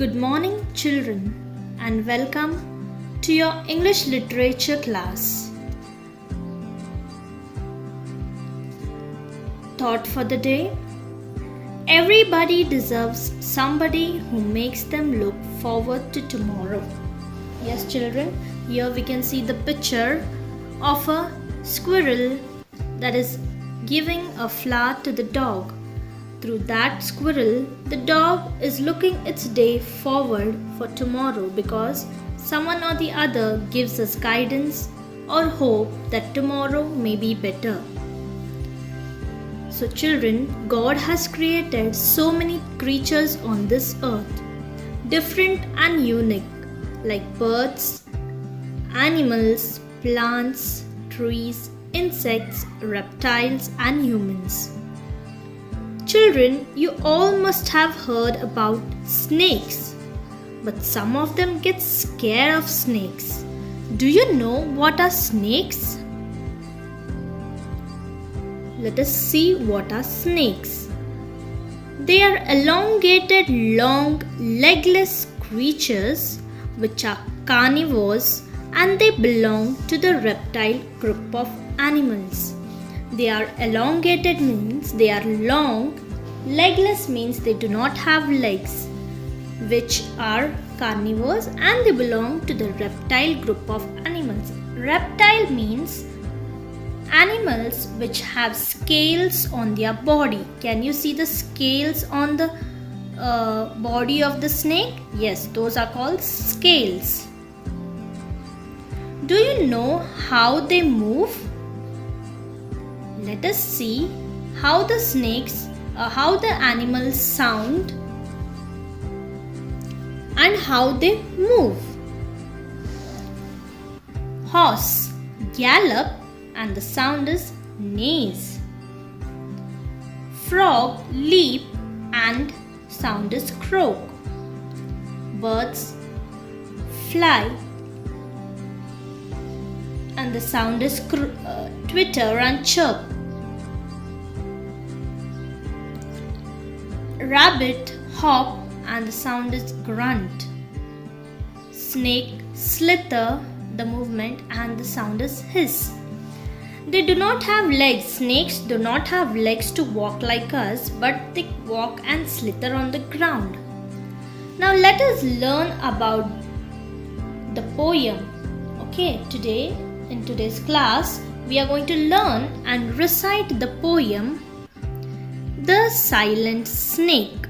Good morning, children, and welcome to your English literature class. Thought for the day: everybody deserves somebody who makes them look forward to tomorrow. Yes, children, here we can see the picture of a squirrel that is giving a flower to the dog. Through that squirrel, the dog is looking its day forward for tomorrow because someone or the other gives us guidance or hope that tomorrow may be better. So children, God has created so many creatures on this earth, different and unique, like birds, animals, plants, trees, insects, reptiles, and humans. Children, you all must have heard about snakes, but some of them get scared of snakes. Do you know what are snakes? Let us see what are snakes. They are elongated, long, legless creatures which are carnivores, and they belong to the reptile group of animals. They are elongated means they are long, legless means they do not have legs, which are carnivores, and they belong to the reptile group of animals. Reptile means animals which have scales on their body. Can you see the scales on the body of the snake? Yes, those are called scales. Do you know how they move? Let us see how the animals sound and how they move. Horse gallop and the sound is neighs. Frog leap and sound is croak. Birds fly and the sound is twitter and chirp. Rabbit hop and the sound is grunt. Snake slither the movement and the sound is hiss. They do not have legs. Snakes do not have legs to walk like us, but they walk and slither on the ground. Now let us learn about the poem. Okay, in today's class, we are going to learn and recite the poem The Silent Snake.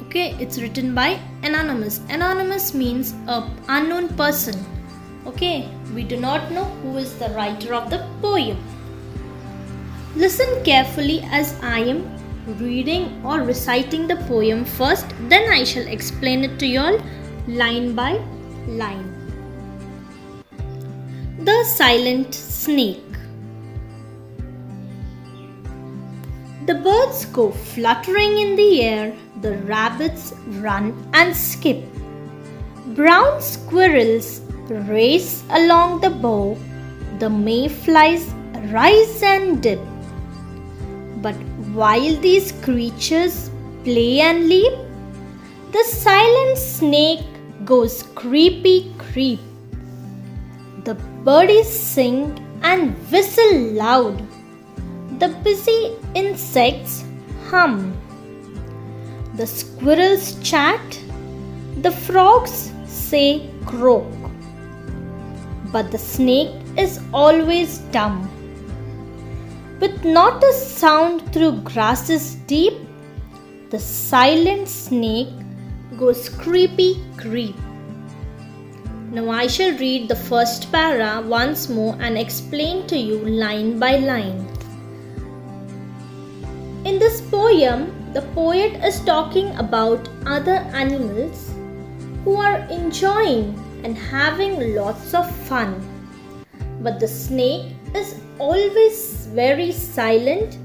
Okay, it's written by Anonymous. Anonymous means an unknown person. Okay, we do not know who is the writer of the poem. Listen carefully as I am reading or reciting the poem first, then I shall explain it to you all line by line. The Silent Snake. The birds go fluttering in the air, the rabbits run and skip. Brown squirrels race along the bough, the mayflies rise and dip. But while these creatures play and leap, the silent snake goes creepy creep. The birdies sing and whistle loud. The busy insects hum. The squirrels chat. The frogs say croak. But the snake is always dumb. With not a sound through grasses deep, the silent snake goes creepy creep. Now I shall read the first para once more and explain to you line by line. In this poem, the poet is talking about other animals who are enjoying and having lots of fun. But the snake is always very silent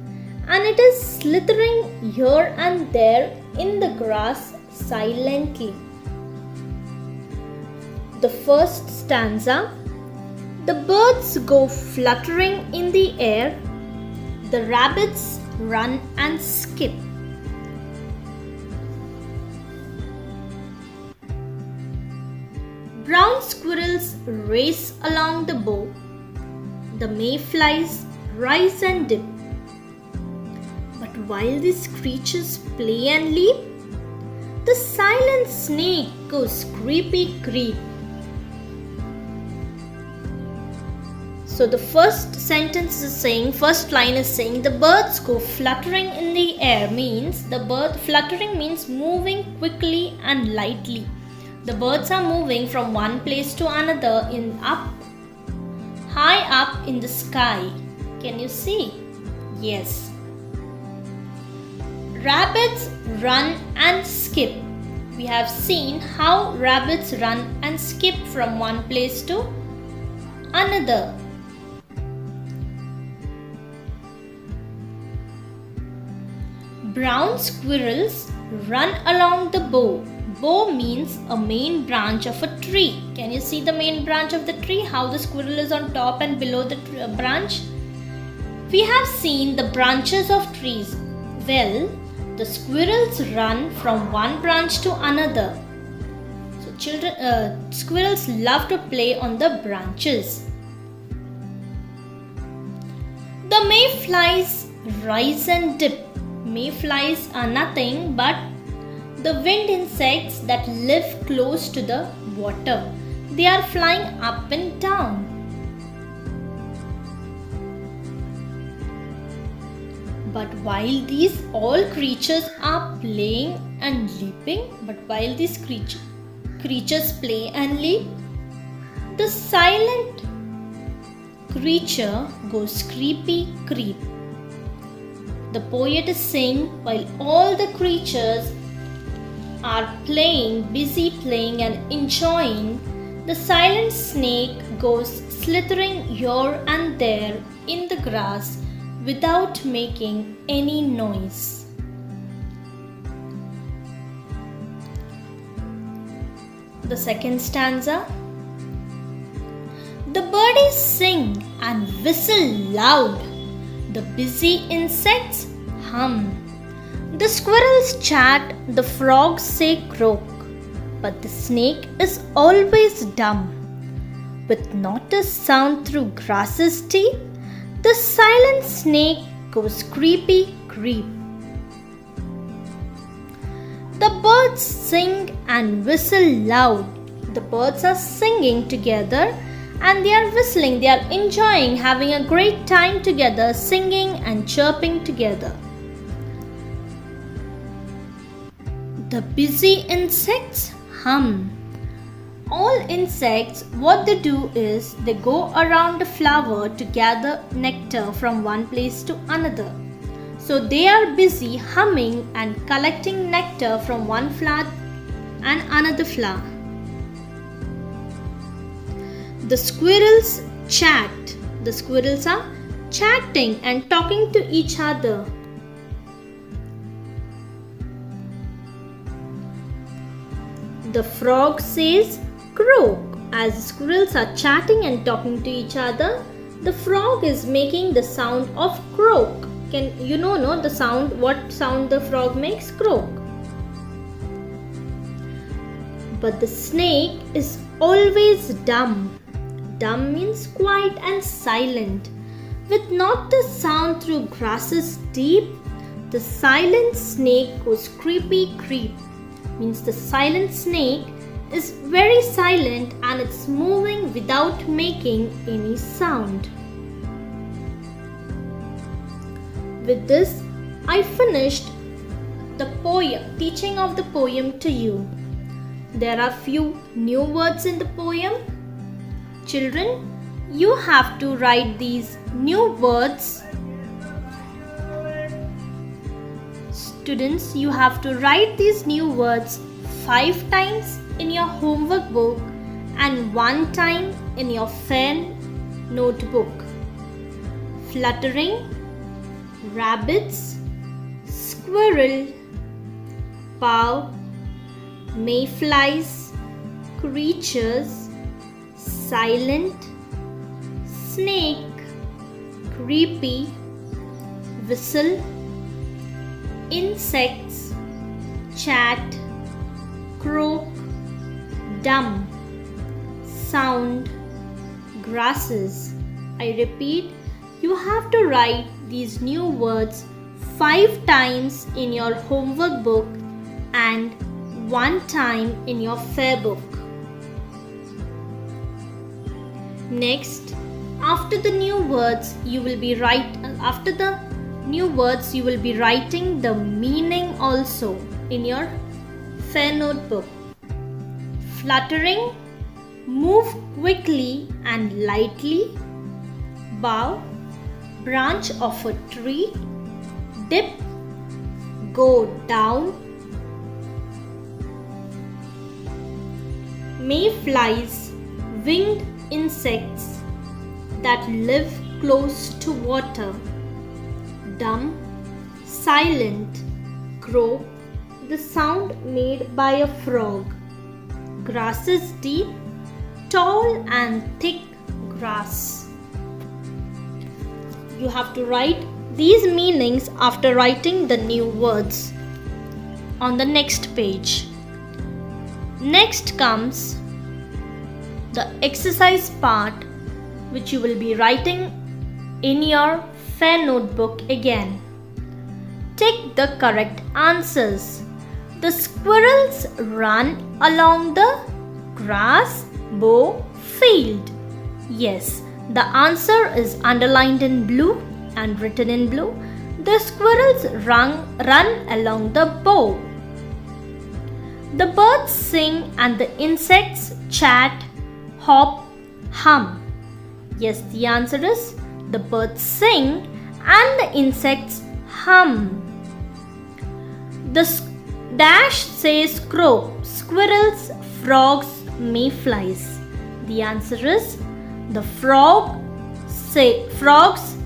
and it is slithering here and there in the grass silently. The first stanza: the birds go fluttering in the air, the rabbits run and skip. squirrels race along the bow. The mayflies rise and dip. But while these creatures play and leap, the silent snake goes creepy creep. So the first line is saying the birds go fluttering in the air, means fluttering means moving quickly and lightly. The birds are moving from one place to another high up in the sky. Can you see? Yes. Rabbits run and skip. We have seen how rabbits run and skip from one place to another. Brown squirrels run along the bow. Bow means a main branch of a tree. Can you see the main branch of the tree? How the squirrel is on top and below the branch? We have seen the branches of trees. Well, the squirrels run from one branch to another. So squirrels love to play on the branches. The mayflies rise and dip. Mayflies are nothing but the wind insects that live close to the water. They are flying up and down. But while these all creatures are playing and leaping, the silent creature goes creepy creep. The poet is saying while all the creatures are busy playing and enjoying, the silent snake goes slithering here and there in the grass without making any noise. The second stanza. The birdies sing and whistle loud. The busy insects hum. The squirrels chat, the frogs say croak. But the snake is always dumb. With not a sound through grasses deep, the silent snake goes creepy creep. The birds sing and whistle loud. The birds are singing together and they are whistling. They are enjoying, having a great time together, singing and chirping together. The busy insects hum. All insects, what they do is they go around a flower to gather nectar from one place to another. So they are busy humming and collecting nectar from one flower and another flower. The squirrels chat. The squirrels are chatting and talking to each other. The frog says croak. As the squirrels are chatting and talking to each other, the frog is making the sound of croak. Can you know the sound? What sound the frog makes? Croak. But the snake is always dumb. Dumb means quiet and silent. With not a sound through grasses deep, the silent snake goes creepy creep. Means the silent snake is very silent and it's moving without making any sound. With this, I finished the poem, teaching of the poem to you. There are few new words in the poem. Children, you have to write these new words. Students, you have to write these new words 5 times in your homework book and 1 time in your pen notebook. Fluttering, rabbits, squirrel, bow, mayflies, creatures, silent, snake, creepy, whistle, insects, chat, croak, dumb, sound, grasses. I repeat, you have to write these new words 5 times in your homework book and 1 time in your fair book. Next, after the new words, you will be writing the meaning also in your fair notebook. Fluttering, move quickly and lightly, bow, branch of a tree, dip, go down. Mayflies, winged insects that live close to water. Dumb, silent, croak, the sound made by a frog. Grasses deep, tall and thick grass. You have to write these meanings after writing the new words on the next page. Next comes the exercise part, which you will be writing in your fair notebook again. Take the correct answers. The squirrels run along the grass bow field. Yes, the answer is underlined in blue and written in blue. The squirrels run along the bow. The birds sing and the insects chat, hop, hum. Yes, the answer is the birds sing and the insects hum. The dash says crow, squirrels, frogs, mayflies. The answer is the frogs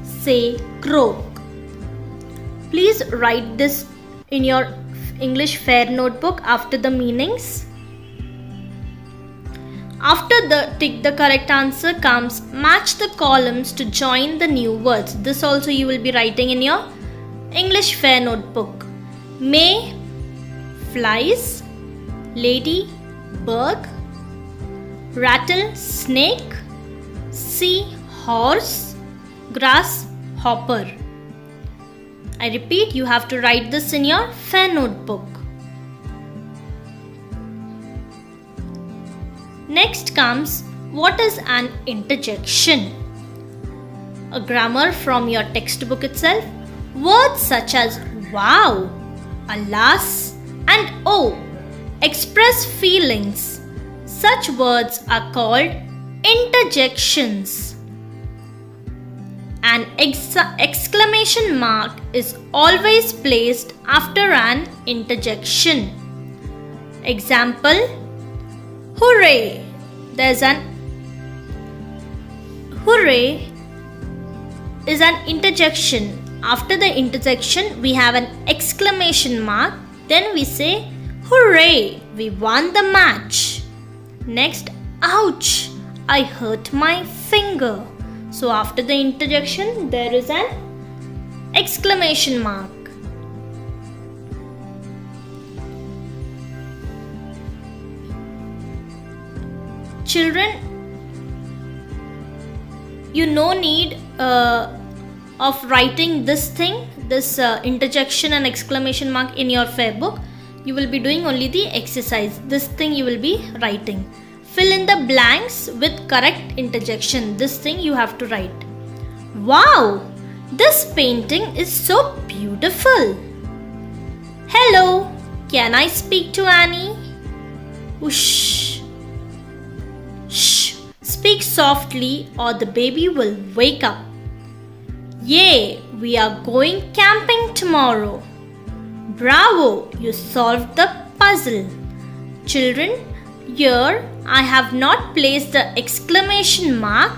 say croak. Please write this in your English fair notebook after the meanings. After the tick the correct answer comes match the columns to join the new words. This also you will be writing in your English fair notebook. May, flies, lady, bug, rattle, snake, sea, horse, grass, hopper. I repeat, you have to write this in your fair notebook. Next comes, what is an interjection? A grammar from your textbook itself. Words such as wow, alas, and oh express feelings. Such words are called interjections. An exclamation mark is always placed after an interjection. Example, hooray! Hooray is an interjection. After the interjection, we have an exclamation mark. Then we say, hooray! We won the match. Next, ouch! I hurt my finger. So after the interjection, there is an exclamation mark. Children, you no need of writing this interjection and exclamation mark in your fair book. You will be doing only the exercise. This thing you will be writing. Fill in the blanks with correct interjection. This thing you have to write. Wow! This painting is so beautiful. Hello, can I speak to Annie? Whoosh. Shh, speak softly or the baby will wake up. Yay, we are going camping tomorrow. Bravo, you solved the puzzle. Children, here I have not placed the exclamation mark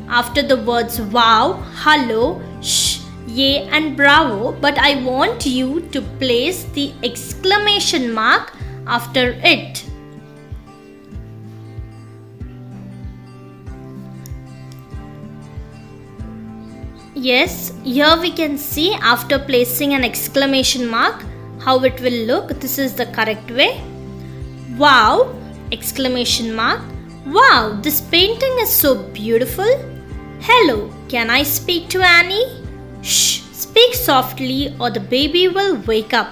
after the words wow, hello, shh, yay and bravo, but I want you to place the exclamation mark after it. Yes, here we can see after placing an exclamation mark how it will look. This is the correct way. Wow! Exclamation mark. Wow, this painting is so beautiful. Hello, can I speak to Annie? Shh, speak softly or the baby will wake up.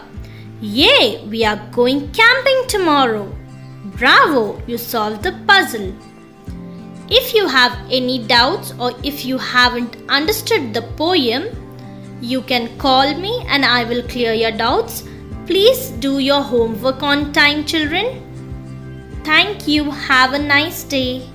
Yay, we are going camping tomorrow. Bravo, you solved the puzzle. If you have any doubts or if you haven't understood the poem, you can call me and I will clear your doubts. Please do your homework on time, children. Thank you. Have a nice day.